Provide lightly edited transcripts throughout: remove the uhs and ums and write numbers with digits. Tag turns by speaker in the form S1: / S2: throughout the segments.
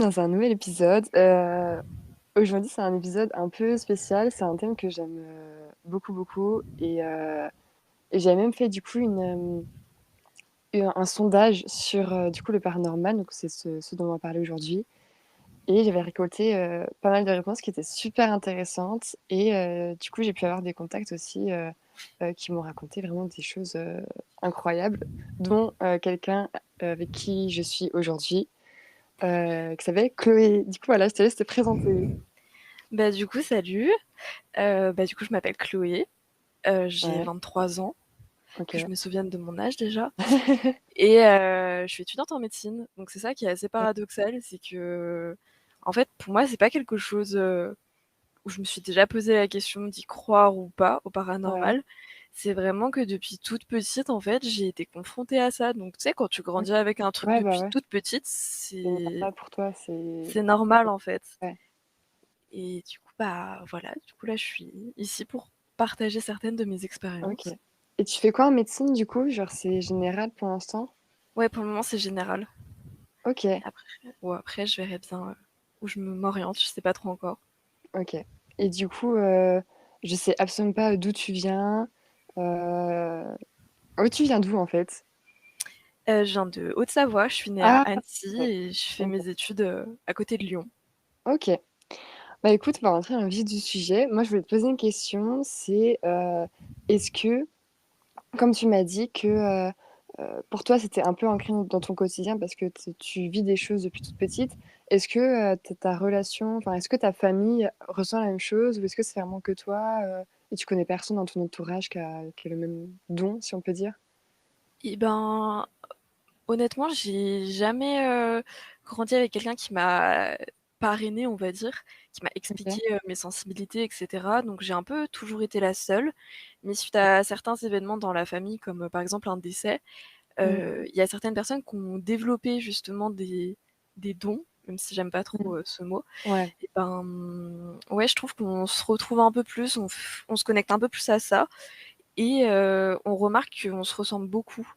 S1: dans un nouvel épisode. Aujourd'hui, c'est un épisode un peu spécial. C'est un thème que j'aime beaucoup, beaucoup. Et j'ai même fait du coup un sondage sur du coup le paranormal. Donc, c'est ce dont on va parler aujourd'hui. Et j'avais récolté pas mal de réponses qui étaient super intéressantes. Et du coup, j'ai pu avoir des contacts aussi qui m'ont raconté vraiment des choses incroyables, dont quelqu'un avec qui je suis aujourd'hui qui s'appelle Chloé. Du coup, voilà, je te laisse te présenter.
S2: Du coup, salut. Du coup, je m'appelle Chloé. J'ai
S1: Ouais,
S2: 23 ans, que je
S1: ok.
S2: me souvienne de mon âge déjà. Et je suis étudiante en médecine. Donc, c'est ça qui est assez paradoxal. C'est que, en fait, pour moi, c'est pas quelque chose où je me suis déjà posé la question d'y croire ou pas au
S1: Ouais,
S2: paranormal. C'est vraiment que depuis toute petite, en fait, j'ai été confrontée à ça. Donc, tu sais, quand tu
S1: ok.
S2: grandis avec un truc
S1: Ouais, bah
S2: depuis
S1: ouais.
S2: toute petite,
S1: C'est
S2: c'est
S1: normal pour toi, c'est.
S2: c'est normal, en fait.
S1: Ouais,
S2: Et du coup, voilà, du coup là, je suis ici pour partager certaines de mes
S1: ok.
S2: expériences.
S1: Et tu fais quoi en médecine du coup? Genre, c'est général pour l'instant?
S2: Ouais, pour le moment, c'est général.
S1: Ok,
S2: Après, je verrai bien où je m'oriente, je sais pas trop encore.
S1: ok. Et du coup, je sais absolument pas d'où tu viens. Euh... Oh, tu viens d'où en fait?
S2: Je viens de Haute-Savoie, je suis née à
S1: Ah,
S2: Annecy
S1: ouais,
S2: et je fais
S1: ok.
S2: mes études à côté de Lyon.
S1: Ok. Bah écoute, on va rentrer dans le vif du sujet. Moi, je voulais te poser une question. C'est est-ce que comme tu m'as dit que pour toi, c'était un peu ancré dans ton quotidien parce que tu vis des choses depuis toute petite, est-ce que ta relation, enfin, est-ce que ta famille ressent la même chose ou est-ce que c'est vraiment que toi et tu connais personne dans ton entourage qui a le même don, si on peut dire?
S2: Et ben, honnêtement, j'ai jamais grandi avec quelqu'un qui m'a parrainée, on va dire, qui m'a expliqué
S1: Ok.
S2: mes sensibilités, etc. Donc j'ai un peu toujours été la seule. Mais suite à certains événements dans la famille, comme par exemple un décès,
S1: Mm,
S2: il y a certaines personnes qui ont développé justement des dons, même si j'aime pas
S1: mm.
S2: trop ce mot.
S1: Ouais.
S2: Et ben, ouais, je trouve qu'on se retrouve un peu plus, on se connecte un peu plus à ça. Et on remarque qu'on se ressemble beaucoup,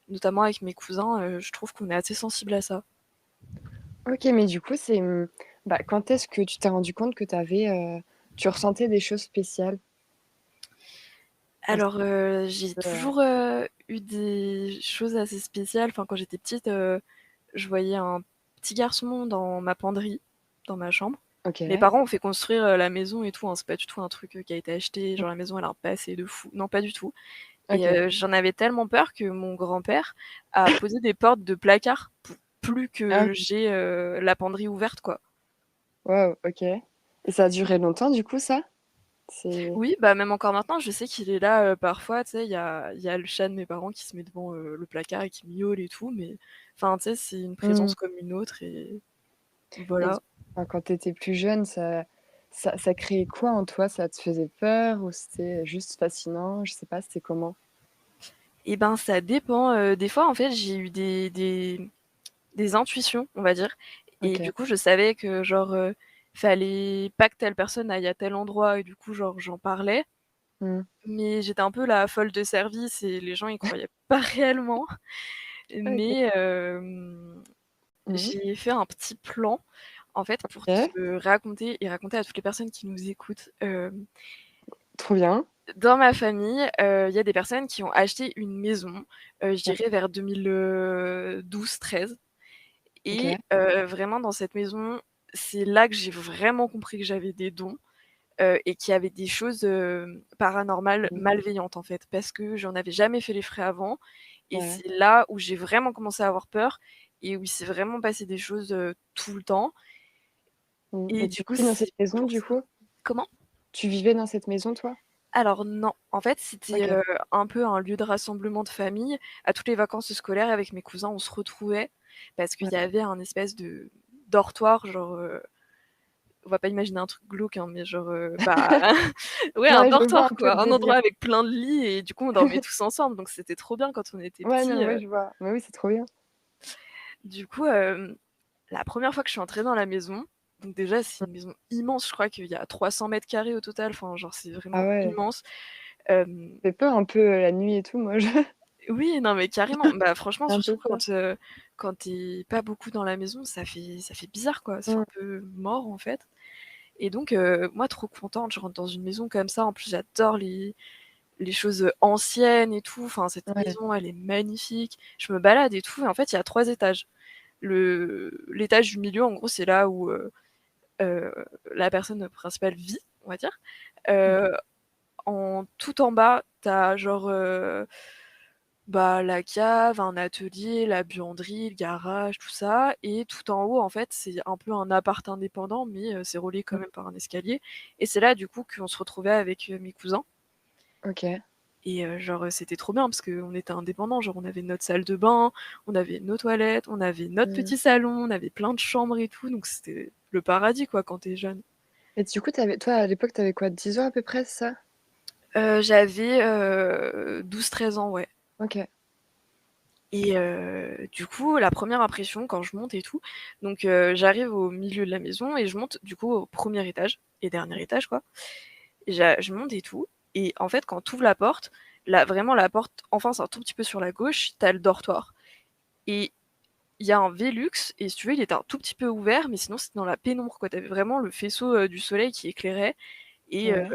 S2: notamment avec mes cousins. Je trouve qu'on est assez sensible à ça.
S1: Ok, mais du coup, bah, quand est-ce que tu t'es rendu compte que tu ressentais des choses spéciales? Est-ce
S2: Alors, j'ai
S1: que,
S2: toujours eu des choses assez spéciales. Enfin, quand j'étais petite, je voyais un petit garçon dans ma penderie, dans ma chambre.
S1: ok.
S2: Mes parents ont fait construire la maison et tout, hein, c'est pas du tout un truc qui a été acheté. Genre, la maison, elle a un passé de fou. Non, pas du tout. Et
S1: Ok.
S2: j'en avais tellement peur que mon grand-père a posé des portes de placard pour plus
S1: Ah,
S2: que j'ai la penderie ouverte, quoi.
S1: wow, ok. Et ça a duré longtemps, du coup, ça? C'est...
S2: Oui, bah, même encore maintenant, je sais qu'il est là, parfois, tu sais, il y a le chat de mes parents qui se met devant, le placard et qui miaule et tout, mais enfin, tu sais, c'est une
S1: Hmm.
S2: présence comme une autre et
S1: Et
S2: voilà.
S1: enfin, quand tu étais plus jeune, ça créait quoi en toi? Ça te faisait peur ou c'était juste fascinant? Je sais pas, c'était comment?
S2: Et ben, ça dépend, des fois, en fait, j'ai eu des intuitions, on va dire et
S1: Ok.
S2: du coup, je savais que genre, fallait pas que telle personne aille à tel endroit et du coup, genre, j'en parlais,
S1: Hmm.
S2: mais j'étais un peu la folle de service et les gens y croyaient pas réellement,
S1: Ok.
S2: mais
S1: Mhm.
S2: j'ai fait un petit plan, en fait, pour
S1: Ok.
S2: te raconter et raconter à toutes les personnes qui nous écoutent.
S1: Trop bien.
S2: Dans ma famille, il y a des personnes qui ont acheté une maison, je
S1: Ouais.
S2: dirais vers 2012-13 et
S1: Ok.
S2: vraiment dans cette maison, c'est là que j'ai vraiment compris que j'avais des dons, et qu'il y avait des choses, paranormales
S1: Mhm.
S2: malveillantes, en fait, parce que j'en avais jamais fait les frais avant et
S1: Ouais.
S2: c'est là où j'ai vraiment commencé à avoir peur et où il s'est vraiment passé des choses, tout le temps
S1: Mhm.
S2: et
S1: Et
S2: du
S1: tu
S2: coup,
S1: vis dans
S2: c'est
S1: cette maison,
S2: pour
S1: du
S2: ça.
S1: coup?
S2: Comment?
S1: Tu vivais dans cette maison, toi?
S2: Alors non, en fait, c'était,
S1: Ok.
S2: un peu un lieu de rassemblement de famille. À toutes les vacances scolaires avec mes cousins, on se retrouvait parce qu'il
S1: Ouais.
S2: y avait un espèce de dortoir, genre, on va pas imaginer un truc glauque, hein, mais genre, bah, ouais, un
S1: Ouais, je vois
S2: dortoir
S1: un peu le
S2: quoi, un
S1: délire.
S2: endroit avec plein de lits et du coup, on dormait tous ensemble, donc c'était trop bien quand on était
S1: Ouais,
S2: petits.
S1: non, ouais, je vois. Mais oui, c'est trop bien.
S2: Du coup, la première fois que je suis entrée dans la maison, donc déjà, c'est une maison immense, je crois qu'il y a 300 m² au total, enfin, genre, c'est
S1: Ah
S2: vraiment
S1: ouais.
S2: immense.
S1: Ça fait peur un peu la nuit et tout, moi.
S2: Oui, non, mais carrément. Bah, franchement,
S1: C'est un
S2: surtout
S1: peu ça.
S2: quand tu pas beaucoup dans la maison, ça fait bizarre, quoi. Ça fait
S1: Mmh.
S2: un peu mort, en fait et donc moi, trop contente, je rentre dans une maison comme ça. En plus, j'adore les choses, anciennes et tout. Enfin, cette
S1: Ouais,
S2: maison, elle est magnifique. Je me balade et tout et en fait, il y a 3 étages. L'étage du milieu, en gros, c'est là où, heu, la personne principale vit, on va dire.
S1: OK.
S2: Heu, tout en bas, tu as genre, bah, la cave, un atelier, la buanderie, le garage, tout ça et tout en haut, en fait, c'est un peu un appart indépendant mais c'est relié quand
S1: Mmh.
S2: même par un escalier et c'est là, du coup, qu'on se retrouvait avec, mes cousins
S1: OK.
S2: et genre, c'était trop bien parce qu'on était indépendants. Genre, on avait notre salle de bain, on avait nos toilettes, on avait notre
S1: Mmh.
S2: petit salon, on avait plein de chambres et tout donc c'était le paradis, quoi, quand tu es jeune.
S1: Et du coup, toi, à l'époque, tu avais quoi? 10 ans à peu près, c'est ça?
S2: J'avais, 12-13 ans, ouais.
S1: OK.
S2: Et du coup, la première impression quand je monte et tout, donc j'arrive au milieu de la maison et je monte du coup au premier étage et dernier étage quoi. Et je monte et tout et en fait, quand tu ouvres la porte, là vraiment la porte enfin c'est un tout petit peu sur la gauche, tu as le dortoir et il y a un Velux et si tu veux, il était un tout petit peu ouvert, mais sinon c'était dans la pénombre quoi. Tu avais vraiment le faisceau, du soleil qui éclairait et
S1: Ouais.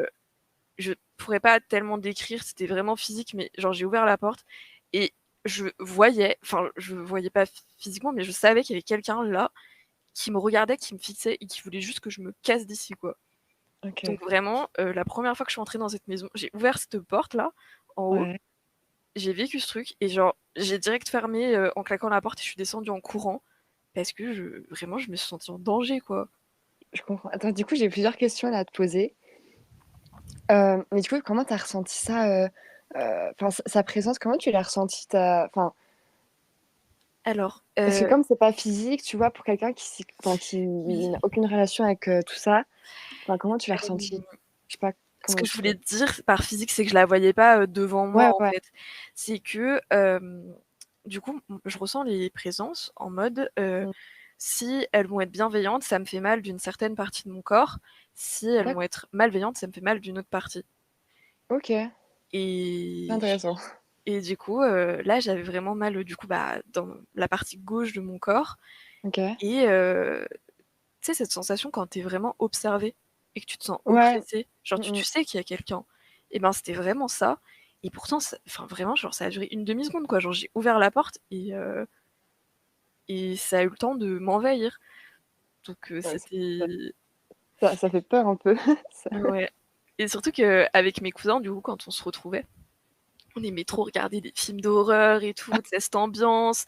S2: je pourrais pas tellement décrire, c'était vraiment physique, mais genre j'ai ouvert la porte et je voyais, enfin je voyais pas physiquement, mais je savais qu'il y avait quelqu'un là qui me regardait, qui me fixait et qui voulait juste que je me casse d'ici, quoi.
S1: OK.
S2: Donc vraiment, la première fois que je suis entrée dans cette maison, j'ai ouvert cette porte-là, en haut,
S1: Ouais.
S2: j'ai vécu ce truc et genre j'ai direct fermé, en claquant la porte et je suis descendue en courant parce que vraiment je me suis sentie en danger, quoi.
S1: Je comprends. Attends, du coup, j'ai plusieurs questions là à te poser. Mais du coup, comment tu as ressenti ça, enfin, sa présence, comment tu l'as ressentie? Enfin,
S2: Alors,
S1: parce que comme c'est pas physique, tu vois, pour quelqu'un qui
S2: oui,
S1: n'a aucune relation avec, tout ça, enfin, comment tu l'as ressenti?
S2: hem
S1: Je sais pas
S2: ce
S1: comment
S2: que je voulais
S1: expliquer.
S2: te dire par physique, c'est que je la voyais pas, devant moi,
S1: Ouais,
S2: en
S1: ouais.
S2: fait. C'est que, du coup, je ressens les présences en mode,
S1: Mmh.
S2: si elles vont être bienveillantes, ça me fait mal d'une certaine partie de mon corps. Si elles vont
S1: D'accord.
S2: être malveillantes, ça me fait mal d'une autre partie.
S1: OK, c'est
S2: Et
S1: intéressant.
S2: du coup, là, j'avais vraiment mal, du coup, bah, dans la partie gauche de mon corps
S1: OK.
S2: et tu sais, cette sensation quand tu es vraiment observé et que tu te sens
S1: Ouais.
S2: oppressé, genre
S1: Mmh
S2: tu
S1: mh.
S2: sais qu'il y a quelqu'un et ben, c'était vraiment ça et pourtant ça enfin vraiment genre ça a duré une demi-seconde quoi, genre j'ai ouvert la porte et ça a eu le temps de m'envahir donc
S1: Ouais, ça
S2: c'était
S1: ça fait peur un peu. Ça
S2: ouais et surtout qu'avec mes cousins du coup quand on se retrouvait, on aimait trop regarder des films d'horreur et tout, tu sais cette ambiance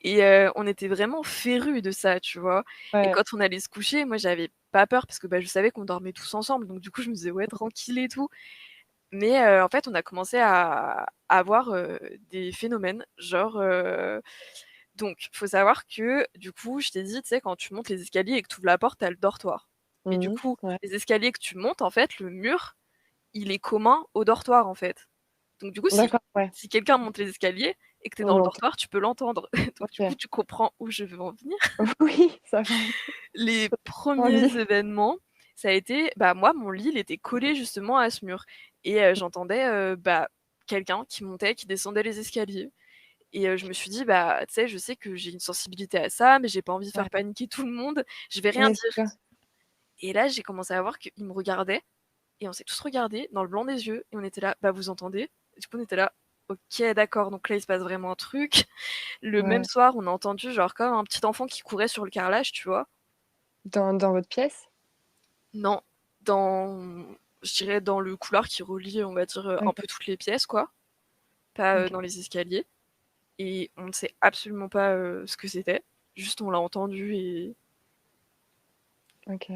S2: et on était vraiment férus de ça, tu vois? Et
S1: ouais.
S2: quand on allait se coucher, moi j'avais pas peur parce que, bah, je savais qu'on dormait tous ensemble donc du coup je me disais: «Ouais tranquille et tout». Mais en fait, on a commencé à avoir, des phénomènes, genre, donc faut savoir que, du coup, je t'ai dit, tu sais, quand tu montes les escaliers et que tu ouvres la porte, tu as le dortoir. Mais du
S1: Mmh mh.
S2: coup,
S1: Ouais.
S2: les escaliers que tu montes, en fait, le mur, il est commun au dortoir, en fait. Donc du coup,
S1: D'accord, ouais.
S2: si quelqu'un monte les escaliers et que tu es
S1: On
S2: dans le
S1: l'entend.
S2: dortoir, tu peux l'entendre. Donc du coup,
S1: OK.
S2: tu comprends où je veux en venir.
S1: Oui, ça va
S2: Les
S1: envie.
S2: premiers événements, ça a été, bah, moi, mon lit, il était collé justement à ce mur et j'entendais, bah, quelqu'un qui montait, qui descendait les escaliers et je me suis dit: «Bah, tu sais, je sais que j'ai une sensibilité à ça, mais j'ai pas envie de faire
S1: Ouais.
S2: paniquer tout le monde, je vais rien
S1: Ouais, c'est
S2: dire»
S1: ça.
S2: et là, j'ai commencé à voir qu'il me regardait et on s'est tous regardés dans le blanc des yeux et on était là: «Bah, vous entendez?» Et du coup, on était là: «OK, d'accord, donc là, il se passe vraiment un truc». Le même
S1: Ouais.
S2: soir, on a entendu genre comme un petit enfant qui courait sur le carrelage, tu vois?
S1: Dans votre pièce?
S2: Non, dans je dirais dans le couloir qui relie, on va dire, un
S1: OK,
S2: peu toutes les pièces quoi, pas,
S1: OK,
S2: dans les escaliers et on ne sait absolument pas, ce que c'était. Juste on l'a entendu et
S1: OK.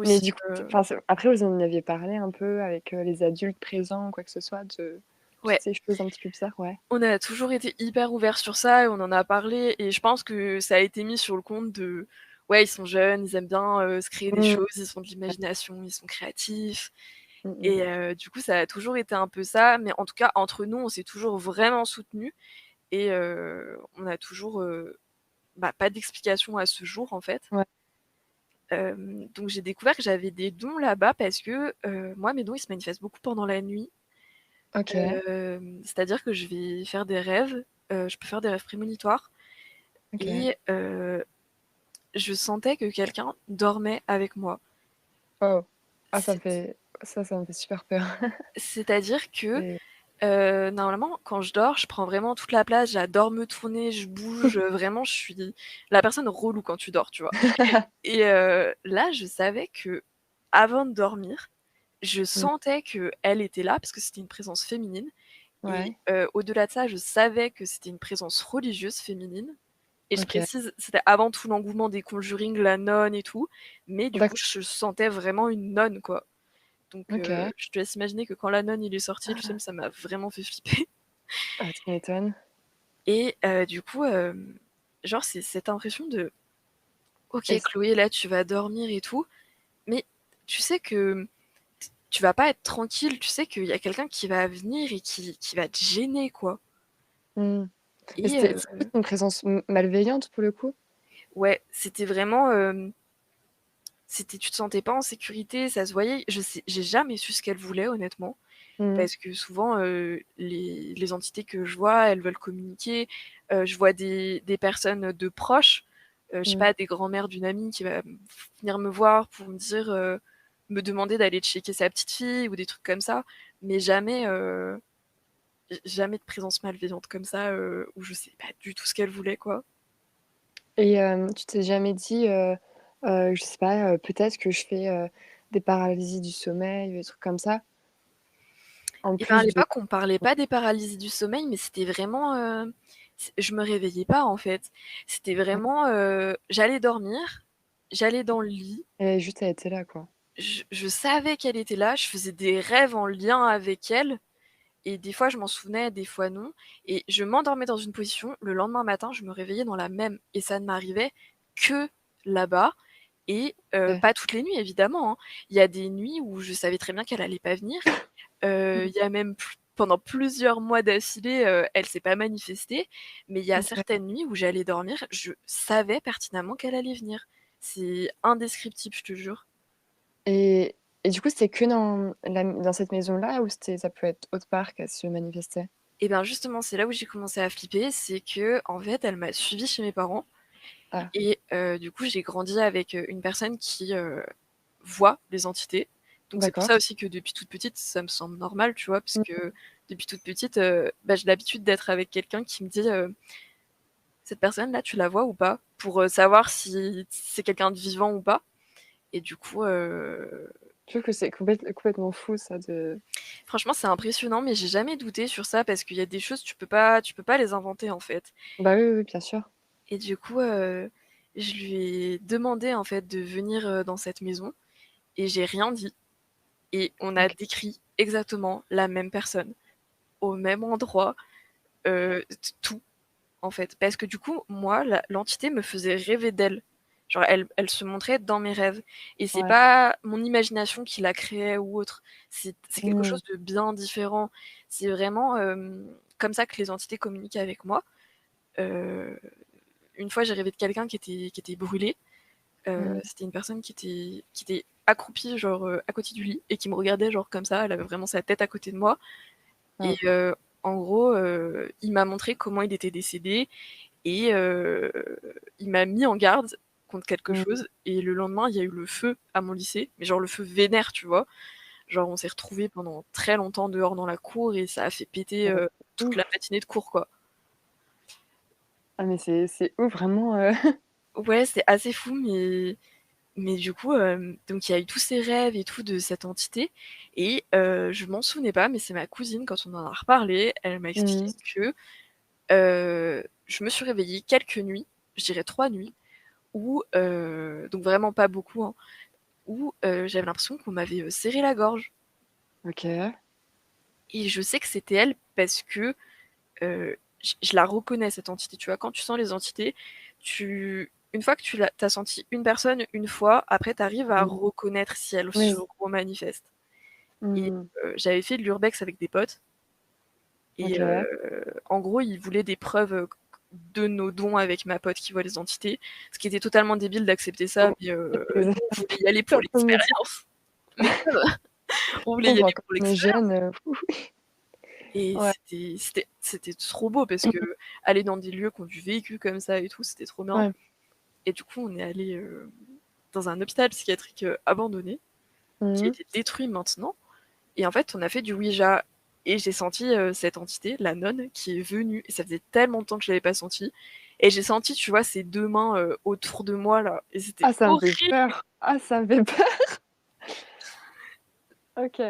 S1: Mais du
S2: impossible,
S1: coup, enfin, après vous en aviez parlé un peu avec, les adultes présents ou quoi que ce soit de toutes
S2: ouais,
S1: ces choses un petit peu bizarres? Ouais.
S2: on a toujours été hyper ouverts sur ça et on en a parlé et je pense que ça a été mis sur le compte de ouais, ils sont jeunes, ils aiment bien, se créer des
S1: Mmh.
S2: choses, ils ont de l'imagination, ils sont créatifs
S1: Mmh mh.
S2: et du coup ça a toujours été un peu ça, mais en tout cas entre nous, on s'est toujours vraiment soutenus et on a toujours, bah, pas d'explication à ce jour, en fait.
S1: Ouais.
S2: Donc j'ai découvert que j'avais des dons là-bas parce que, moi, mes dons, ils se manifestent beaucoup pendant la nuit.
S1: OK,
S2: C'est-à-dire que je vais faire des rêves, je peux faire des rêves prémonitoires
S1: OK.
S2: et je sentais que quelqu'un dormait avec moi.
S1: Oh! Ah ça me
S2: C'est
S1: fait ça me fait super peur.
S2: c'est-à-dire que,
S1: C'est
S2: normalement, quand je dors, je prends vraiment toute la place, j'adore me tourner, je bouge, vraiment je suis la personne relou quand tu dors, tu vois? Et là, je savais qu'avant de dormir, je
S1: Mmh,
S2: sentais qu'elle était là parce que c'était une présence féminine et
S1: ouais,
S2: au-delà de ça, je savais que c'était une présence religieuse féminine et je
S1: OK,
S2: précise, c'était avant tout l'engouement des Conjuring, la nonne et tout, mais du coup,
S1: d'accord,
S2: je sentais vraiment une nonne, quoi. Donc
S1: OK.
S2: je te laisse imaginer que quand la nonne, il est sorti, le film, ça m'a vraiment fait flipper
S1: Ah, tu m'étonnes.
S2: et du coup, genre, c'est cette impression de: «OK,
S1: Et c
S2: Chloé, là, tu vas dormir et tout», mais tu sais que tu vas pas être tranquille, tu sais qu'il y a quelqu'un qui va venir et qui va te gêner, quoi
S1: mmh, et
S2: et
S1: c'était plus une présence malveillante pour le coup?
S2: ouais, c'était vraiment, c'était tu te sentais pas en sécurité, ça se voyait. Je sais j'ai jamais su ce qu'elle voulait honnêtement,
S1: Mmh,
S2: parce que souvent, les entités que je vois, elles veulent communiquer. Je vois des personnes, de proches, je sais
S1: mmh,
S2: pas, des grands-mères d'une amie qui va venir me voir pour me dire, me demander d'aller checker sa petite fille ou des trucs comme ça, mais jamais, jamais de présence malveillante comme ça, où je sais pas du tout ce qu'elle voulait, quoi.
S1: et tu t'es jamais dit, je sais pas, peut-être que je fais, des paralysies du sommeil ou des trucs comme ça? En
S2: Et ben, à
S1: plus de
S2: l'époque, on parlait pas des paralysies du sommeil, mais c'était vraiment, je me réveillais pas, en fait. C'était
S1: mmh,
S2: vraiment, j'allais dormir, j'allais dans le lit,
S1: et juste elle était là, quoi.
S2: je savais qu'elle était là, je faisais des rêves en lien avec elle et des fois je m'en souvenais, des fois non et je m'endormais dans une position, le lendemain matin, je me réveillais dans la même et ça ne m'arrivait que là-bas et
S1: OK.
S2: pas toutes les nuits évidemment, hein. Il y a des nuits où je savais très bien qu'elle allait pas venir.
S1: Mmh,
S2: Il y a même pendant plusieurs mois d'affilée, elle s'est pas manifestée, mais il y a
S1: OK,
S2: certaines nuits où j'allais dormir, je savais pertinemment qu'elle allait venir. C'est indescriptible, je te jure.
S1: et du coup, c'était que dans cette maison-là ou ça peut être autre part qu'elle se manifestait?
S2: Et ben, justement, c'est là où j'ai commencé à flipper, c'est qu'en fait, elle m'a suivie chez mes parents
S1: Ah,
S2: et du coup, j'ai grandi avec, une personne qui, voit les entités. Donc c'est pour
S1: d'accord.
S2: ça aussi que depuis toute petite, ça me semble normal, tu vois? Parce
S1: Mmh,
S2: que depuis toute petite, bah, j'ai l'habitude d'être avec quelqu'un qui me dit, «Cette personne-là, tu la vois ou pas?» pour, savoir si c'est quelqu'un de vivant ou pas et du coup,
S1: je trouve que c'est complètement fou ça de
S2: franchement, c'est impressionnant, mais j'ai jamais douté sur ça parce qu'il y a des choses, tu peux pas les inventer, en fait
S1: bah, oui, oui, oui, bien sûr.
S2: et du coup, je lui ai demandé, en fait, de venir, dans cette maison et j'ai rien dit et on a
S1: OK,
S2: décrit exactement la même personne, au même endroit, t tout. En fait. Parce que du coup, moi, l'entité me faisait rêver d'elle. Genre elle se montrait dans mes rêves et c'est
S1: ouais.
S2: pas mon imagination qui la créait ou autre. C'est quelque
S1: Mmh,
S2: chose de bien différent. C'est vraiment, comme ça que les entités communiquent avec moi. Heu, une fois, j'ai rêvé de quelqu'un qui était brûlé.
S1: mmh,
S2: C'était une personne qui était accroupie, genre, à côté du lit et qui me regardait genre comme ça. Elle avait vraiment sa tête à côté de moi et
S1: ah,
S2: en gros, il m'a montré comment il était décédé et il m'a mis en garde contre quelque
S1: mmh,
S2: chose et le lendemain, il y a eu le feu à mon lycée, mais genre le feu vénère, tu vois? Genre on s'est retrouvés pendant très longtemps dehors dans la cour et ça a fait péter,
S1: ouais.
S2: toute la
S1: Ouf!
S2: matinée de cours, quoi.
S1: Ah mais c'est ouf vraiment,
S2: Ouais, c'est assez fou, mais du coup, donc il y a eu tous ces rêves et tout de cette entité et je m'en souvenais pas, mais c'est ma cousine, quand on en a reparlé, elle m'a expliqué
S1: mmh,
S2: que, je me suis réveillée quelques nuits, je dirais 3 nuits, où, donc vraiment pas beaucoup, hein, où, j'avais l'impression qu'on m'avait, serré la gorge
S1: OK,
S2: et je sais que c'était elle parce que, je la reconnais cette entité, tu vois? Quand tu sens les entités, une fois que tu as senti une personne une fois, après tu arrives à
S1: mmh,
S2: reconnaître si elle se
S1: oui,
S2: remanifeste et
S1: mmh,
S2: j'avais fait de l'urbex avec des potes et
S1: OK.
S2: en gros, ils voulaient des preuves, de nos dons avec ma pote qui voit les entités, ce qui était totalement débile d'accepter ça,
S1: Oh,
S2: mais
S1: c'est
S2: on voulait y aller
S1: c'est
S2: pour
S1: en train de me dire
S2: l'expérience. Mais on voulait y
S1: pauvre
S2: aller
S1: quand
S2: pour
S1: on est
S2: l'expérience.
S1: jeune,
S2: Et
S1: Ouais,
S2: c'était trop beau parce qu'aller dans des lieux qui ont du vécu comme ça et tout, c'était trop bien.
S1: ouais.
S2: Et du coup, on est allé dans un hôpital psychiatrique abandonné qui a
S1: Mmh.
S2: été détruit maintenant. Et en fait, on a fait du Ouija. Et j'ai senti cette entité, la nonne, qui est venue. Et ça faisait tellement de temps que je l'avais pas sentie. Et j'ai senti, tu vois, ses deux mains autour de moi, là. Et c'était
S1: Ah, ça me fait
S2: horrible.
S1: peur. Ah, ça me fait peur. OK.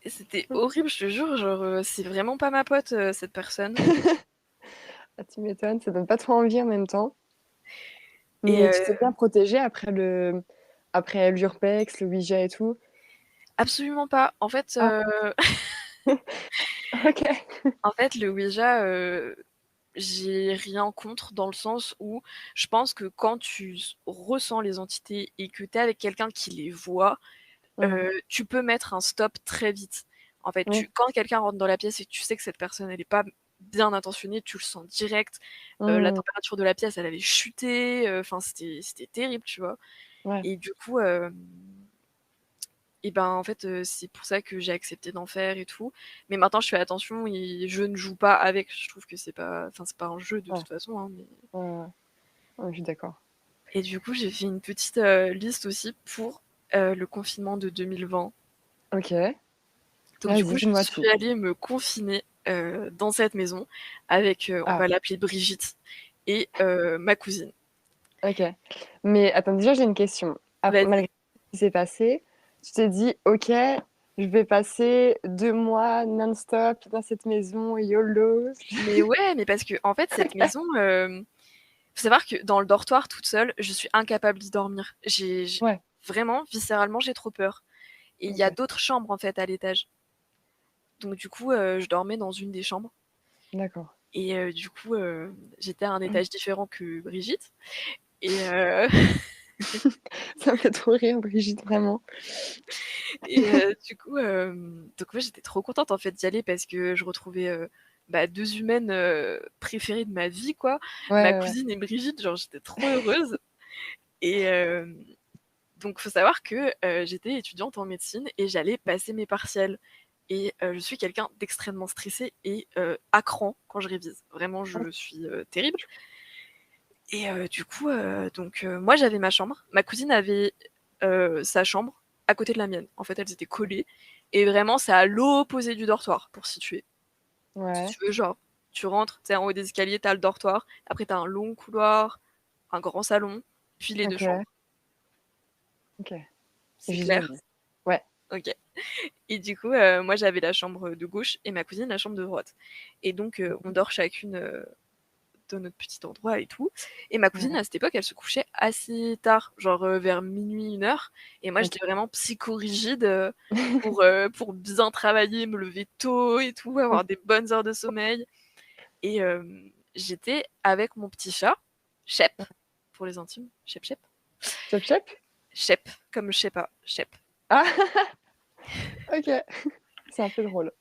S2: Et c'était horrible, je te jure. Genre, c'est vraiment pas ma pote, cette personne.
S1: Ah, tu m'étonnes, ça donne pas trop envie en même temps.
S2: Et
S1: Mais tu t'es bien protégée après l'urbex, le Ouija et tout?
S2: absolument pas. En fait,
S1: Ah, OK.
S2: en fait, le Ouija, j'ai rien contre dans le sens où je pense que quand tu ressens les entités et que tu es avec quelqu'un qui les voit,
S1: Mmh.
S2: tu peux mettre un stop très vite. En fait,
S1: Oui.
S2: quand quelqu'un rentre dans la pièce et que tu sais que cette personne, elle est pas bien intentionnée, tu le sens direct. La
S1: Mmh.
S2: température de la pièce, elle allait chuter, enfin, c'était terrible, tu vois?
S1: Ouais.
S2: Et du coup, et ben, en fait, c'est pour ça que j'ai accepté d'en faire et tout. Mais maintenant, je fais attention et je ne joue pas avec. Je trouve que c'est pas un jeu de
S1: Ouais.
S2: toute façon, hein, mais
S1: Ouais, ouais, ouais. Ouais, je suis d'accord.
S2: et du coup, j'ai fait une petite, liste aussi pour, le confinement de 2020.
S1: OK.
S2: Donc du
S1: Vas-y,
S2: coup, je
S1: dis-moi
S2: suis
S1: tout.
S2: allée me confiner, dans cette maison avec, on
S1: Ah,
S2: va l'appeler Brigitte et ma cousine.
S1: OK. Mais attends, déjà, j'ai une question.
S2: Vas-y.
S1: Malgré ce qui s'est passé, tu t'es dit: «OK, je vais passer 2 mois non-stop dans cette maison, YOLO».
S2: Mais ouais, mais parce qu'en fait, cette maison, faut savoir que dans le dortoir toute seule, je suis incapable d'y dormir. J'ai
S1: Ouais,
S2: vraiment, viscéralement, j'ai trop peur et il y a
S1: OK,
S2: d'autres chambres, en fait, à l'étage. Donc du coup, je dormais dans une des chambres
S1: d'accord.
S2: et du coup, j'étais à un étage différent que Brigitte et
S1: Ça me fait trop rire, Brigitte, vraiment.
S2: et du coup, donc moi, j'étais trop contente, en fait, d'y aller parce que je retrouvais, bah, 2 humaines, préférées de ma vie, quoi. Ma
S1: Ouais, ouais, ouais.
S2: cousine et Brigitte, genre, j'étais trop heureuse et donc faut savoir que, j'étais étudiante en médecine et j'allais passer mes partiels et je suis quelqu'un d'extrêmement stressé et à cran quand je révise. Vraiment, je suis, terrible et du coup, donc moi, j'avais ma chambre. Ma cousine avait, sa chambre à côté de la mienne. En fait, elles étaient collées et vraiment, c'est à l'opposé du dortoir, pour situer. Si
S1: Ouais,
S2: tu veux, genre, tu rentres, tu sais, en haut des escaliers, tu as le dortoir, après tu as un long couloir, un grand salon, puis les 2
S1: OK,
S2: chambres.
S1: OK.
S2: C'est clair?
S1: Visualise. Ouais.
S2: OK. Et du coup, moi j'avais la chambre de gauche et ma cousine la chambre de droite. Et donc, on dort chacune, dans notre petit endroit et tout. Et ma cousine
S1: Ouais,
S2: à cette époque, elle se couchait assez tard, genre, vers 00:00, 01:00. Et moi
S1: OK.
S2: j'étais vraiment psychorigide, pour bien travailler, me lever tôt et tout, avoir des bonnes heures de sommeil. Et j'étais avec mon petit chat, Shep, pour les intimes, Shep Shep.
S1: Chop chop?
S2: Shep, comme je sais pas, Shep.
S1: Ah! OK, c'est un peu drôle.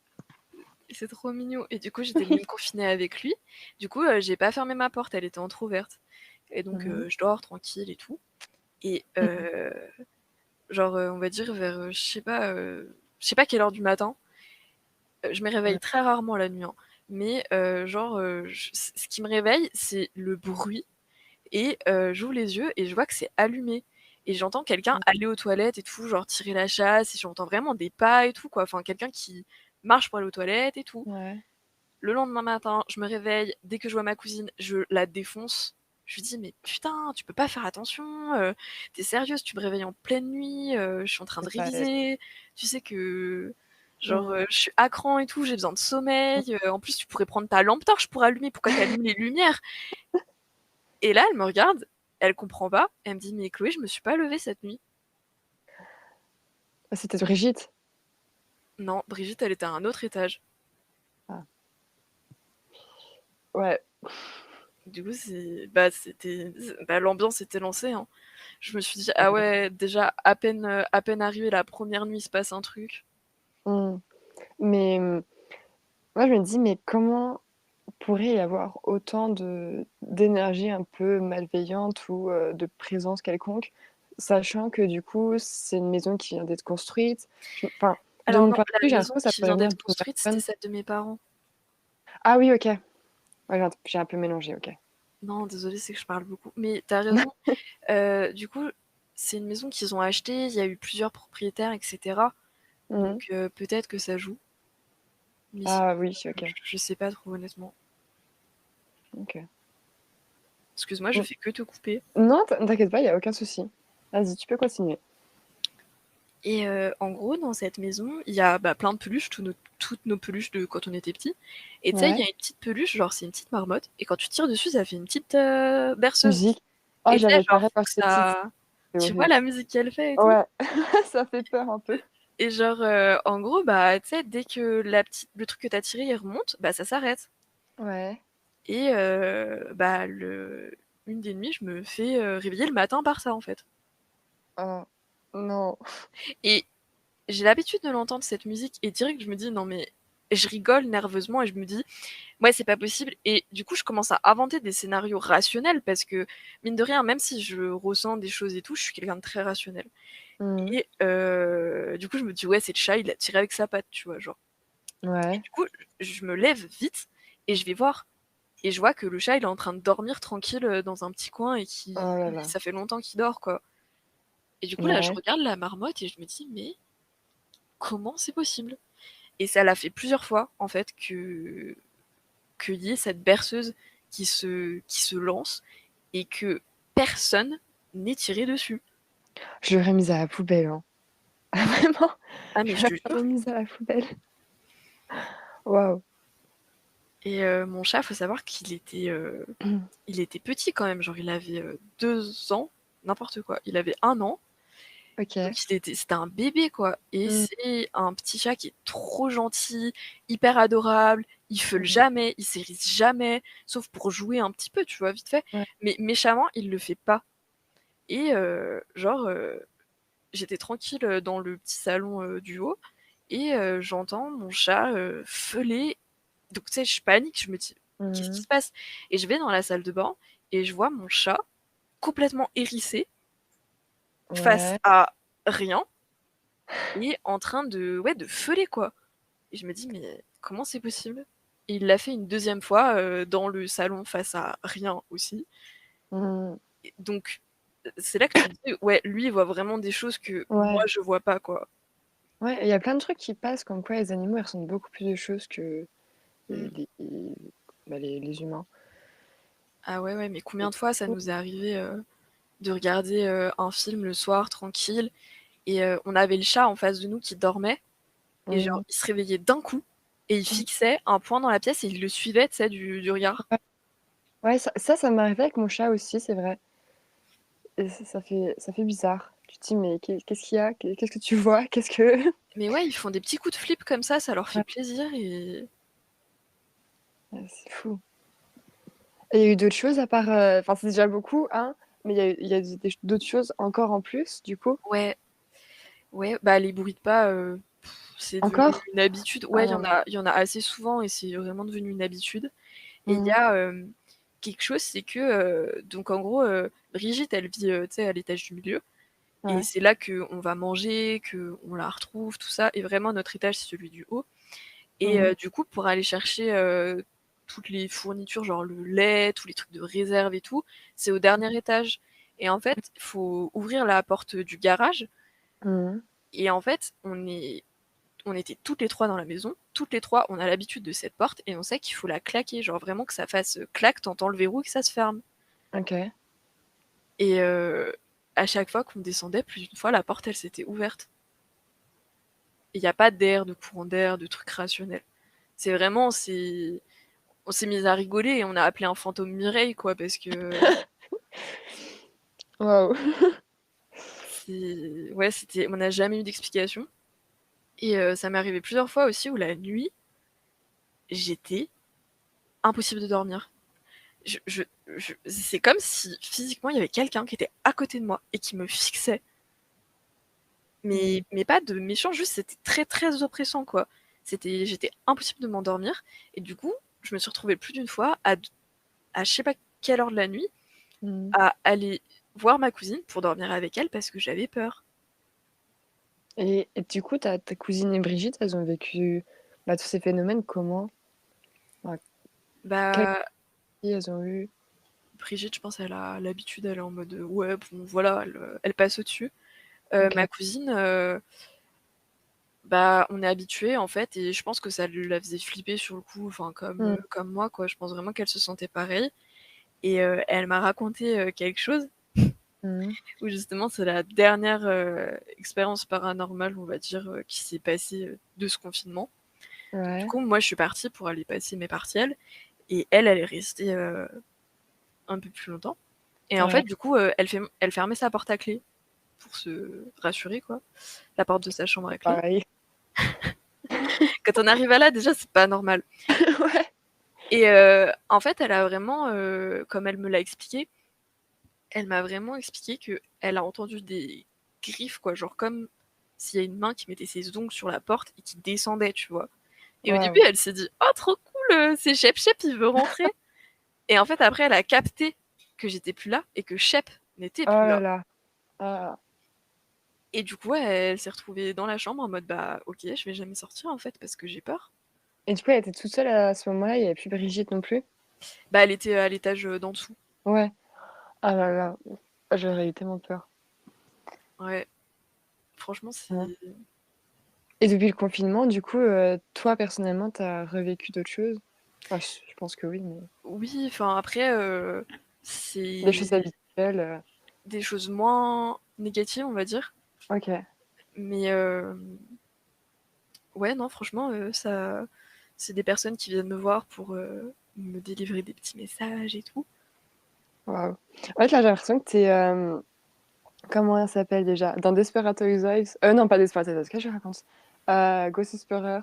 S2: C'est trop mignon et du coup, j'étais venue me confiner avec lui. Du coup, j'ai pas fermé ma porte, elle était entrouverte et donc
S1: Mmh.
S2: je dors tranquille et tout et
S1: Mmh.
S2: genre, on va dire vers, je sais pas quelle heure du matin, je me réveille
S1: Ouais.
S2: très rarement la nuit, hein, mais genre, j ce qui me réveille, c'est le bruit et j'ouvre les yeux et je vois que c'est allumé et j'entends quelqu'un aller aux toilettes et tout, genre tirer la chasse et j'entends vraiment des pas et tout, quoi. Enfin, quelqu'un qui marche pour aller aux toilettes et tout.
S1: Ouais.
S2: Le lendemain matin, je me réveille, dès que je vois ma cousine, je la défonce. Je lui dis: «Mais putain, tu peux pas faire attention, tu sérieuse? Tu me réveilles en pleine nuit, je suis en train de
S1: C'est pas elle.
S2: réviser. Tu sais que genre,
S1: Mmh.
S2: je suis à cran et tout, j'ai besoin de sommeil, en plus tu pourrais prendre ta lampe torche pour allumer, pourquoi tu allumes les lumières?» Et là, elle me regarde, elle comprend pas, elle me dit: «Mais Chloé, je me suis pas levée cette nuit».
S1: Ah, c'était Brigitte?
S2: Non, Brigitte, elle était à un autre étage.
S1: Ah. Ouais.
S2: Du coup, l'ambiance était lancée, hein. Je me suis dit: «Ah ouais, déjà à peine arrivée la première nuit, il se passe un truc».
S1: Mmh. Mais, moi, je me dis: «Mais comment pourrait y avoir autant d'énergie un peu malveillante ou, de présence quelconque, sachant que du coup, c'est une maison qui vient d'être construite?» Enfin, De
S2: Alors
S1: mon
S2: non,
S1: point de
S2: la
S1: vue, j'ai
S2: maison
S1: l'impression que ça
S2: qui
S1: pourrait
S2: vient
S1: venir
S2: d'être
S1: d'une
S2: construite, c'était
S1: personne.
S2: celle de mes parents.
S1: Ah oui, OK. Ouais, j'ai un peu mélangé, OK.
S2: Non, désolée, c'est que je parle beaucoup. Mais tu as raison. Du coup, c'est une maison qu'ils ont achetée, il y a eu plusieurs propriétaires, et cetera.
S1: Mmh.
S2: Donc peut-être que ça joue, mais sinon,
S1: Ah oui, OK.
S2: je sais pas trop honnêtement.
S1: OK.
S2: Excuse-moi, je
S1: Mmh.
S2: fais que te couper.
S1: Non, t'inquiète pas, il y a aucun souci. Vas-y, tu peux continuer.
S2: Et en gros, dans cette maison, il y a plein de peluches, toutes nos peluches de quand on était petits. Et tu sais, il y
S1: Ouais.
S2: a une petite peluche, genre c'est une petite marmotte, et quand tu tires dessus, ça fait une petite berceuse.
S1: Musique. Oh,
S2: Et tu sais,
S1: j'avais
S2: genre,
S1: pareil quand
S2: faut que
S1: j'étais petite.
S2: ça.
S1: C'est
S2: Tu vois
S1: horrible.
S2: la musique qu'elle fait et tout?
S1: Ouais, ça fait peur un peu.
S2: Et genre, en gros, tu sais, dès que le truc que t'as tiré, il remonte, ça s'arrête.
S1: Ouais.
S2: Et une des nuits, je me fais réveiller le matin par ça, en fait.
S1: Oh, non.
S2: Et j'ai l'habitude de l'entendre, cette musique, et direct, je me dis, non mais, je rigole nerveusement et je me dis, ouais, c'est pas possible. Et du coup, je commence à inventer des scénarios rationnels parce que, mine de rien, même si je ressens des choses et tout, je suis quelqu'un de très rationnel.
S1: Mmh.
S2: Et du coup, je me dis, ouais, c'est le chat, il a tiré avec sa patte, tu vois, genre. Et
S1: Ouais.
S2: du coup, je me lève vite et je vais voir. Et je vois que le chat, il est en train de dormir tranquille dans un petit coin et
S1: Oh là là.
S2: ça fait longtemps qu'il dort, quoi. Et du coup, là, je
S1: Ouais.
S2: regarde la marmotte et je me dis, mais comment c'est possible? Et ça l'a fait plusieurs fois, en fait, qu'il y ait cette berceuse qui se lance et que personne n'ait tiré dessus.
S1: Je l'aurais mise à la poubelle, hein. Vraiment,
S2: Ah, mais
S1: je
S2: je te
S1: l'aurais
S2: jure.
S1: mise à la poubelle. Waouh.
S2: Et mon chat, faut savoir il était petit quand même, genre il avait 2 ans, n'importe quoi. Il avait 1 an,
S1: OK.
S2: donc c'était un bébé quoi. Et
S1: Mmh.
S2: c'est un petit chat qui est trop gentil, hyper adorable, il feule
S1: Mmh.
S2: jamais, il s'érisse jamais, sauf pour jouer un petit peu, tu vois, vite fait.
S1: Ouais.
S2: Mais méchamment, il le fait pas. Et genre, j'étais tranquille dans le petit salon du haut, et j'entends mon chat feuler. Donc tu sais, je panique, je me dis: «Qu'est-ce qui
S1: Mmh.
S2: se passe?» Et je vais dans la salle de bain et je vois mon chat complètement hérissé, face
S1: Ouais.
S2: à rien, et en train de feuler, quoi. Et je me dis: «Mais comment c'est possible?» Et il l'a fait une deuxième fois, dans le salon face à rien aussi.
S1: Mmh.
S2: Et donc, c'est là que tu te dis: «Ouais, lui, il voit vraiment des choses que moi
S1: Ouais.
S2: je vois pas, quoi».
S1: Ouais, il y a plein de trucs qui passent comme quoi les animaux, ils ressentent beaucoup plus de choses que
S2: Mmh.
S1: les bah, les humains.
S2: Ah ouais, ouais, mais combien
S1: C'est
S2: de fois ça
S1: fou.
S2: nous est arrivé, de regarder, un film le soir tranquille, et on avait le chat en face de nous qui dormait, et genre
S1: Mmh.
S2: il se réveillait d'un coup et il
S1: Mmh.
S2: fixait un point dans la pièce et il le suivait, tu sais, du regard.
S1: Ouais. Ouais, ça m'est arrivé avec mon chat aussi, c'est vrai et ça fait bizarre. Tu te dis: «Mais qu'est-ce qu'il y a? Qu'est-ce que tu vois? Qu'est-ce que»
S2: Mais ouais, ils font des petits coups de flip comme ça leur fait
S1: Ouais,
S2: plaisir. Et
S1: ouais, c'est fou et il y a eu d'autres choses à part, enfin, c'est déjà beaucoup, hein, mais il y a d'autres choses encore en plus, du coup?
S2: ouais, ouais, les bruits de pas, c'est devenu
S1: Encore?
S2: une habitude.
S1: Ah
S2: Ouais,
S1: non.
S2: il y en a assez souvent et c'est vraiment devenu une habitude. Et il y
S1: Mmh.
S2: a, quelque chose, c'est que, donc en gros, Brigitte, elle vit, tu sais, à l'étage du milieu, et
S1: Ouais.
S2: c'est là qu'on va manger, qu'on la retrouve, tout ça, et vraiment notre étage, c'est celui du haut. Et
S1: Mmh.
S2: du coup, pour aller chercher, toutes les fournitures, genre le lait, tous les trucs de réserve et tout, c'est au dernier étage. Et en fait, il faut ouvrir la porte du garage,
S1: Mmh.
S2: et en fait, on était toutes les 3 dans la maison. Toutes les 3, on a l'habitude de cette porte et on sait qu'il faut la claquer, genre vraiment que ça fasse, clac, tu entends le verrou et que ça se ferme.
S1: OK.
S2: Et à chaque fois qu'on descendait, plus d'une fois, la porte, elle s'était ouverte. Il y a pas d'air, de courant d'air, de trucs rationnels. C'est vraiment, on s'est mis à rigoler et on a appelé un fantôme Mireille, quoi, parce que
S1: Waouh!
S2: ouais, on n'a jamais eu d'explication. Et ça m'est arrivé plusieurs fois aussi où la nuit, j'étais impossible de dormir. Je je c'est comme si physiquement il y avait quelqu'un qui était à côté de moi et qui me fixait,
S1: Mmh.
S2: mais pas de méchant, juste c'était très, très oppressant, quoi. J'étais impossible de m'endormir, et du coup, je me suis retrouvée plus d'une fois à je sais pas quelle heure de la nuit,
S1: Mmh.
S2: à aller voir ma cousine pour dormir avec elle parce que j'avais peur.
S1: Et du coup, ta cousine et Brigitte, elles ont vécu, bah, tous ces phénomènes comment? Enfin, quelles
S2: Bah,
S1: vies elles ont eu?
S2: Brigitte, je pense, elle a l'habitude, elle est en mode, ouais, bon, voilà, elle passe au-dessus. Ma
S1: OK.
S2: cousine, bah, on est habitués, en fait, et je pense que ça la faisait flipper sur le coup, enfin,
S1: Mmh.
S2: comme moi, quoi. Je pense vraiment qu'elle se sentait pareil, et elle m'a raconté, quelque chose
S1: Mmh mh.
S2: où justement c'est la dernière, expérience paranormale, on va dire, qui s'est passée, de ce confinement. Du
S1: Ouais,
S2: coup, moi, je suis partie pour aller passer mes partiels, et elle, elle est restée, un peu plus longtemps, et en fait,
S1: ouais,
S2: du coup, elle fermait sa porte à clé pour se rassurer, quoi, la porte de sa chambre à clé.
S1: pareil.
S2: Quand on arrive à là, déjà, c'est pas normal.
S1: Ouais.
S2: Et en fait, elle a vraiment, comme elle me l'a expliqué, elle m'a vraiment expliqué qu'elle a entendu des griffes, quoi, genre comme s'il y a une main qui mettait ses ongles sur la porte et qui descendait, tu vois? Et au début,
S1: Waouh.
S2: elle s'est dit: «Oh trop cool, c'est Shep, Shep, il veut rentrer», et en fait, après, elle a capté que j'étais plus là et que Shep n'était
S1: Oh
S2: plus
S1: là
S2: là,
S1: là. Ah.
S2: et du coup, ouais, elle s'est retrouvée dans la chambre en mode: «Bah, OK, je vais jamais sortir, en fait, parce que j'ai peur».
S1: Et du coup, elle était toute seule à ce moment-là, il y avait plus Brigitte non plus?
S2: Bah, elle était à l'étage, d'en dessous.
S1: Ouais. Ah là là, j'aurais eu tellement peur.
S2: Ouais, franchement,
S1: Ouais.
S2: c'est
S1: Et depuis le confinement, du coup, toi personnellement, tu as revécu d'autres choses? Enfin, je pense que oui, mais
S2: oui, enfin, après,
S1: des
S2: c'est
S1: choses habituelles,
S2: des choses moins négatives, on va dire.
S1: OK.
S2: Mais ouais, non, franchement, ça c'est des personnes qui viennent me voir pour, me délivrer des petits messages et tout.
S1: Waouh. En fait, là, j'ai l'impression que tu es, comment elle s'appelle déjà? Dans Desperate Housewives, non, pas Desperate Housewives, qu'est-ce que je raconte? Gossip Girl,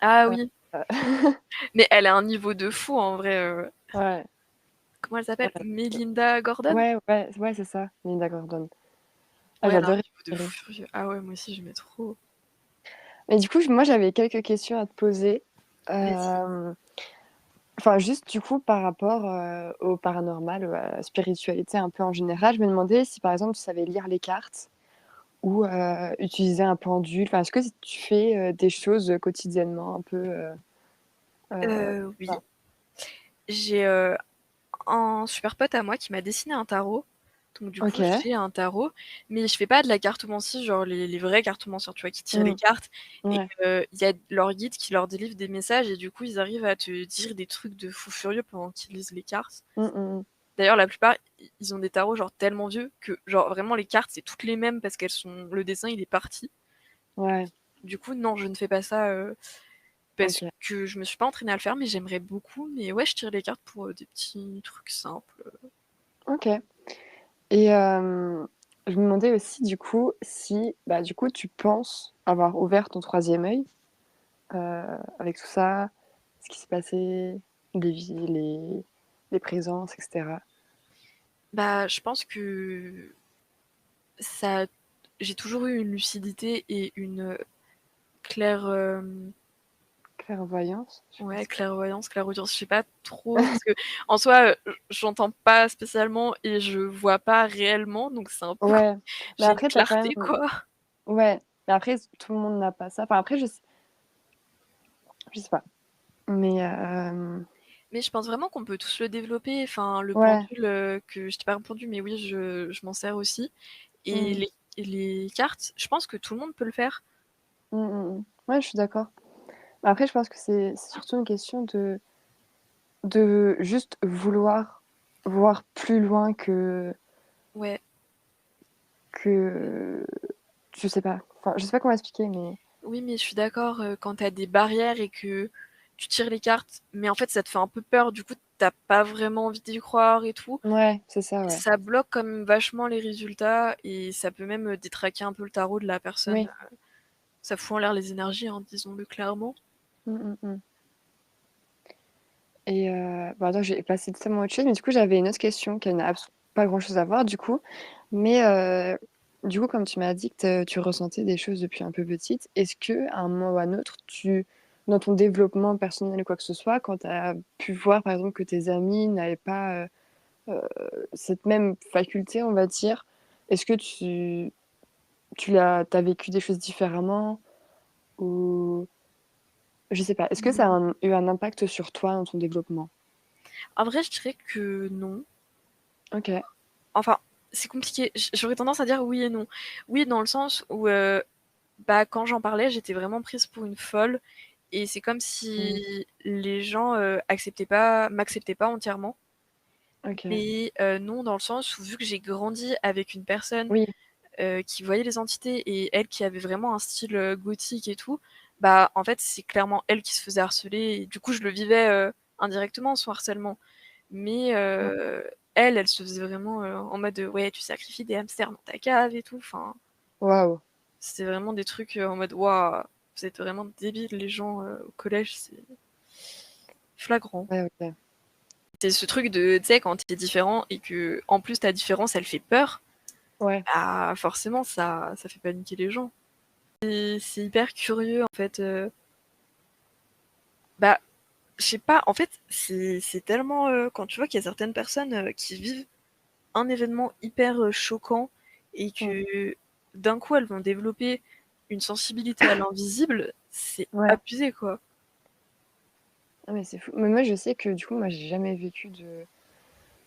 S2: Ah
S1: heu,
S2: oui, mais elle a un niveau de fou en vrai,
S1: ouais,
S2: comment elle s'appelle?
S1: ouais,
S2: Melinda Gordon?
S1: ouais, ouais, ouais, c'est ça, Linda Gordon. Ah,
S2: Ouais, elle a un
S1: j'adorais
S2: niveau de
S1: la série.
S2: fou furieux. Ah ouais, moi aussi j'aimais trop.
S1: Mais du coup, moi, j'avais quelques questions à te poser.
S2: Vas-y.
S1: Hem, enfin, juste, du coup, par rapport, au paranormal, à la spiritualité un peu en général, je me demandais si, par exemple, tu savais lire les cartes ou utiliser un pendule. Enfin, est-ce que tu fais, des choses, quotidiennement un peu,
S2: Oui,
S1: enfin
S2: j'ai, un super pote à moi qui m'a dessiné un tarot. Donc du coup, je
S1: OK.
S2: fais un tarot, mais je fais pas de la cartomancie, genre les vrais cartomanciens, tu vois? Qui tirent les
S1: Mmh.
S2: cartes, et
S1: Ouais.
S2: il y a leur guide qui leur délivre des messages, et du coup, ils arrivent à te dire des trucs de fou furieux pendant qu'ils lisent les cartes.
S1: Mmh, mmh mh.
S2: D'ailleurs, la plupart, i ils ont des tarots, genre, tellement vieux que, genre, vraiment les cartes, c'est toutes les mêmes parce qu'elles sont le dessin, il est parti.
S1: Ouais,
S2: Du coup, non, je ne fais pas ça, parce
S1: OK,
S2: que je me suis pas entraînée à le faire, mais j'aimerais beaucoup. Mais ouais, je tire les cartes pour, des petits trucs simples.
S1: OK. Et je me demandais aussi du coup si, bah, du coup, tu penses avoir ouvert ton troisième œil, avec tout ça, ce qui s'est passé, les présences et cetera?
S2: Bah, je pense que ça j'ai toujours eu une lucidité et une, claire,
S1: Clairvoyance? Je sais pas
S2: ouais,
S1: c'est
S2: clairvoyance, clairaudience, je sais pas trop parce qu'en soi, j'entends pas spécialement et je vois pas réellement, donc c'est un peu
S1: ouais, mais
S2: j'ai une
S1: après tu as quand
S2: clarté,
S1: même
S2: quoi.
S1: ouais, mais après tout le monde n'a pas ça. Enfin après je sais pas, mais
S2: Mais je pense vraiment qu'on peut tous le développer. Enfin, le
S1: ouais.
S2: pendule, que je t'ai pas répondu, mais oui, je m'en sers aussi, et
S1: Mmh.
S2: les cartes, je pense que tout le monde peut le faire.
S1: Mmh, mmh mh. Ouais, je suis d'accord. Mais après je pense que c'est surtout une question de juste vouloir voir plus loin
S2: Ouais,
S1: que je sais pas. Enfin, je sais pas comment expliquer, mais
S2: oui, mais je suis d'accord, quand tu as des barrières et que tu tires les cartes, mais en fait, ça te fait un peu peur, du coup, tu as pas vraiment envie d'y croire et tout.
S1: ouais, c'est ça, ouais.
S2: Ça bloque quand même vachement les résultats, et ça peut même, détraquer un peu le tarot de la personne.
S1: Oui.
S2: Ça fout en l'air les énergies, hein, disons-le clairement.
S1: Mmh, mmh mh. Et bah, attends, j'ai passé tellement autre chose, mais du coup, j'avais une autre question qui n'a pas grand-chose à voir du coup. Mais du coup, comme tu m'as dit que tu ressentais des choses depuis un peu petite, est-ce qu'à un moment ou à un autre, dans ton développement personnel ou quoi que ce soit, quand tu as pu voir, par exemple, que tes amis n'avaient pas, cette même faculté, on va dire, est-ce que tu vécu des choses différemment ou je sais pas, est-ce que ça a eu un impact sur toi dans ton développement?
S2: En vrai, je dirais que non.
S1: OK.
S2: Enfin, c'est compliqué. J'aurais tendance à dire oui et non. Oui, dans le sens où, bah, quand j'en parlais, j'étais vraiment prise pour une folle et c'est comme
S1: Mmh.
S2: si les gens, m'acceptaient pas entièrement.
S1: OK.
S2: Mais, non, dans le sens où vu que j'ai grandi avec une personne,
S1: Oui.
S2: qui voyait les entités et elle qui avait vraiment un style, gothique et tout, bah, en fait, c'est clairement elle qui se faisait harceler et du coup, je le vivais, indirectement son harcèlement. Mais,
S1: Mmh.
S2: elle se faisait vraiment, en mode, «Ouais, tu sacrifies des hamsters dans ta cave et tout», enfin,
S1: Waouh!
S2: c'était vraiment des trucs, en mode: «Waouh, vous êtes vraiment débiles les gens, au collège, c'est flagrant».
S1: Ouais, OK.
S2: C'est ce truc de, tu sais, quand tu es différent et qu'en plus ta différence, elle fait peur,
S1: Ouais.
S2: bah, forcément ça fait paniquer les gens. Et c'est hyper curieux en fait, bah, je sais pas, en fait, c'est tellement, quand tu vois qu'il y a certaines personnes, qui vivent un événement hyper, choquant et
S1: Mmh.
S2: que d'un coup elles vont développer une sensibilité à l'invisible, c'est
S1: Ouais.
S2: abusé quoi.
S1: Ah mais c'est fou. Mais moi, je sais que du coup, moi, j'ai jamais vécu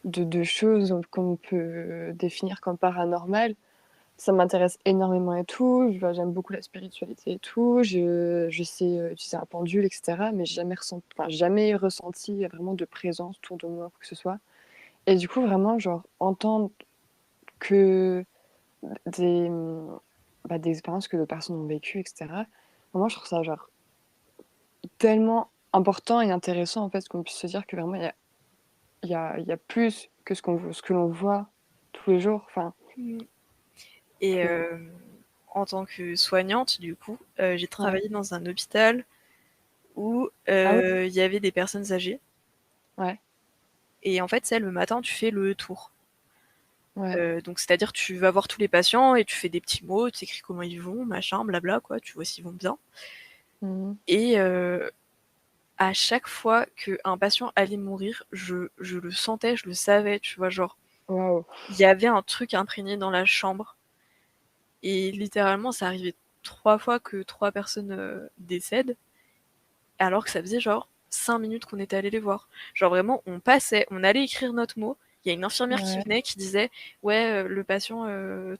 S1: de choses qu'on peut définir comme paranormales. Ça m'intéresse énormément et tout, j'aime beaucoup la spiritualité et tout, je sais, utiliser un pendule et cetera, mais jamais ressenti vraiment de présence autour de moi, quoi que ce soit et du coup, vraiment, genre, entendre que des, des expériences que d'autres personnes ont vécues et cetera, vraiment, je trouve ça, genre, tellement important et intéressant, en fait, qu'on puisse se dire que vraiment il y a plus que ce que l'on voit tous les jours, enfin,
S2: Mmh. Et
S1: que
S2: en tant que soignante du coup, j'ai
S1: ouais.
S2: travaillé dans un hôpital où,
S1: Ah oui?
S2: il y avait des personnes âgées
S1: Ouais,
S2: et en fait, tu sais, le matin, tu fais le tour.
S1: ouais.
S2: Donc c'est-à-dire tu vas voir tous les patients et tu fais des petits mots, tu écris comment ils vont, machin, blabla quoi, tu vois s'ils vont bien
S1: Mmh.
S2: et à chaque fois qu'un patient allait mourir, je le sentais, je le savais, tu vois? Genre,
S1: Waouh!
S2: il y avait un truc imprégné dans la chambre et littéralement ça arrivait 3 fois que 3 personnes, décèdent, alors que ça faisait genre 5 minutes qu'on était allés les voir. Genre vraiment, on passait, on allait écrire notre mot, il y a une infirmière qui
S1: Ouais.
S2: venait qui disait: «Ouais, le patient,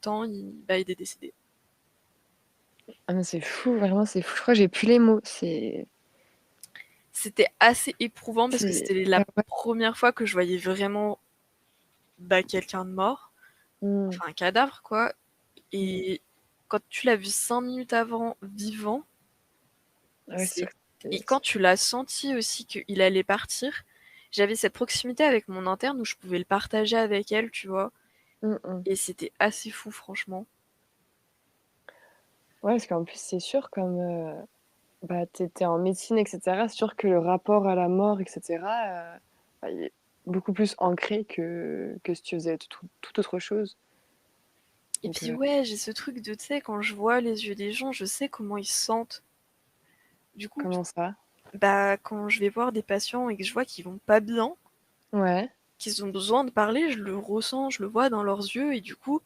S2: tant, il est décédé».
S1: Ah mais c'est fou, vraiment c'est fou. Je crois que j'ai plus les mots.
S2: C'était assez éprouvant parce que
S1: C'est
S2: c'était la
S1: ah ouais.
S2: première fois que je voyais vraiment, bah, quelqu'un de mort,
S1: Mmh.
S2: enfin un cadavre quoi
S1: Mmh.
S2: et quand tu l'as vu 5 minutes avant vivant,
S1: Ah ouais, c'est sûr
S2: c'est
S1: que c'est
S2: et quand tu l'as senti aussi qu'il allait partir, j'avais cette proximité avec mon interne où je pouvais le partager avec elle, tu vois?
S1: mmh mh.
S2: Et c'était assez fou franchement.
S1: Ouais, parce qu'en plus, c'est sûr comme, tu étais en médecine et cetera, c'est sûr que le rapport à la mort et cetera, il est beaucoup plus ancré que si tu faisais toute autre chose.
S2: Et
S1: Donc
S2: puis ouais, j'ai ce truc de, tu sais, quand je vois les yeux des gens, je sais comment ils se sentent. Du coup,
S1: comment ça?
S2: bah, quand je vais voir des patients et que je vois qu'ils vont pas bien,
S1: Ouais,
S2: qu'ils ont besoin de parler, je le ressens, je le vois dans leurs yeux et du coup,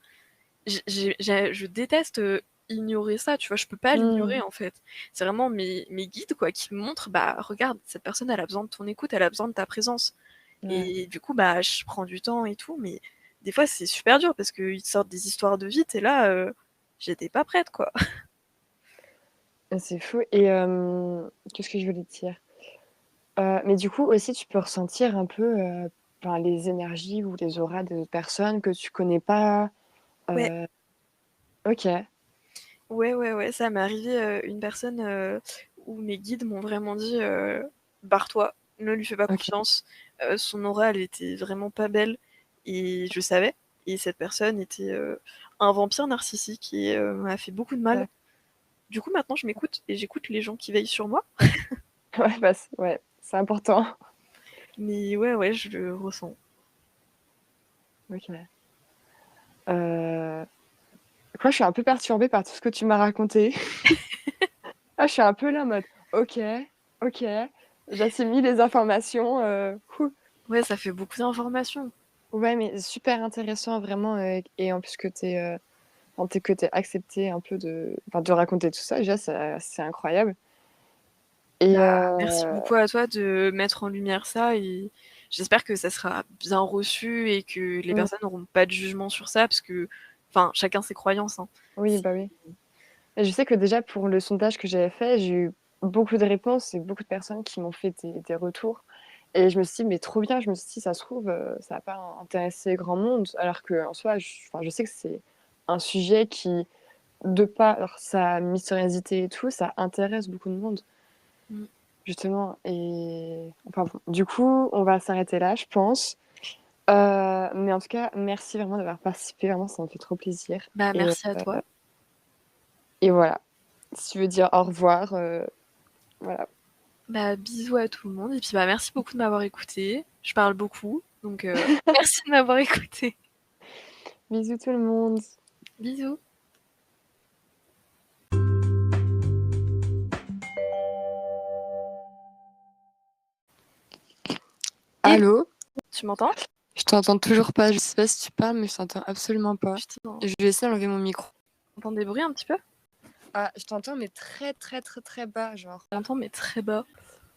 S2: je déteste, ignorer ça, tu vois? Je peux pas
S1: mmh,
S2: l'ignorer, en fait. C'est vraiment mes guides, quoi, qui me montrent: «Bah, regarde, cette personne, elle a besoin de ton écoute, elle a besoin de ta présence»
S1: ouais.
S2: et du coup, bah, je prends du temps et tout, mais des fois, c'est super dur parce qu'ils te sortent des histoires de vie, tu es là, j'étais pas prête, quoi.
S1: C'est fou et qu'est-ce que je voulais te dire? Mais du coup aussi tu peux ressentir un peu, enfin les énergies ou les auras des autres personnes que tu connais pas,
S2: Ouais,
S1: heu OK,
S2: ouais, ouais, ouais, ça m'est arrivé, une personne, où mes guides m'ont vraiment dit, «Barre-toi, ne lui fais pas
S1: OK,
S2: confiance». Son aura, elle était vraiment pas belle et je savais et cette personne était, un vampire narcissique et m'a fait beaucoup de mal.
S1: d'ac
S2: Du coup, maintenant, je m'écoute et j'écoute les gens qui veillent sur moi,
S1: ouais, bah, c'est important.
S2: mais ouais, ouais, je le ressens.
S1: OK. Heu, Moi je suis un peu perturbée par tout ce que tu m'as raconté. Ah, je suis un peu là en mode: «OK, OK». J'assimile les informations,
S2: Ouais, ça fait beaucoup d'informations.
S1: ouais, mais super intéressant vraiment, et en plus que tu es, que tu accepté un peu de raconter tout ça, déjà, c'est incroyable. Et
S2: Merci beaucoup à toi de mettre en lumière ça et j'espère que ça sera bien reçu et que les
S1: mmh,
S2: personnes n'auront pas de jugement sur ça parce que, enfin, chacun ses croyances, hein.
S1: oui,
S2: C'est
S1: bah, oui. Et je sais que déjà pour le sondage que j'avais fait, j'ai eu beaucoup de réponses et beaucoup de personnes qui m'ont fait des retours et je me suis dit: «Mais trop bien», je me suis dit: «Ça se trouve, ça va pas intéresser grand monde», alors qu'en soi, je sais que c'est un sujet qui, de par sa mystériosité et tout, ça intéresse beaucoup de monde,
S2: mmh.
S1: justement. Et enfin bon, du coup, on va s'arrêter là, je pense. Mais en tout cas, merci vraiment d'avoir participé, vraiment ça me fait trop plaisir
S2: Bah,
S1: et
S2: merci à toi.
S1: et voilà. Si tu veux dire au revoir, voilà.
S2: Bah, bisous à tout le monde et puis, bah, merci beaucoup de m'avoir écoutée. Je parle beaucoup, donc merci de m'avoir écoutée.
S1: Bisous tout le monde.
S2: Bisous. Et
S1: Allô?
S2: tu m'entends?
S1: Je t'entends toujours pas, je sais pas si tu parles, mais je t'entends absolument pas.
S2: Putain,
S1: Je vais essayer d'enlever mon micro.
S2: tu entends des bruits un petit peu?
S1: Ah, je t'entends mais très, très, très, très bas, genre.
S2: Je m'entends mais très bas.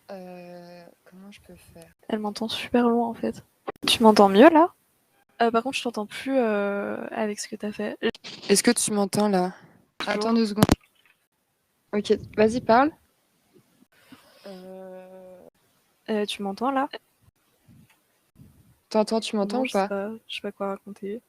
S1: Comment je peux faire?
S2: Elle m'entend super loin en fait. Tu m'entends mieux là? Par contre, je t'entends plus avec ce que t'as fait.
S1: Est-ce que tu m'entends là? Attends
S2: Toujours.
S1: 2 secondes. OK, vas-y parle. Heu,
S2: Tu m'entends là?
S1: tu m'entends
S2: Non,
S1: ou pas?
S2: je sais pas quoi raconter.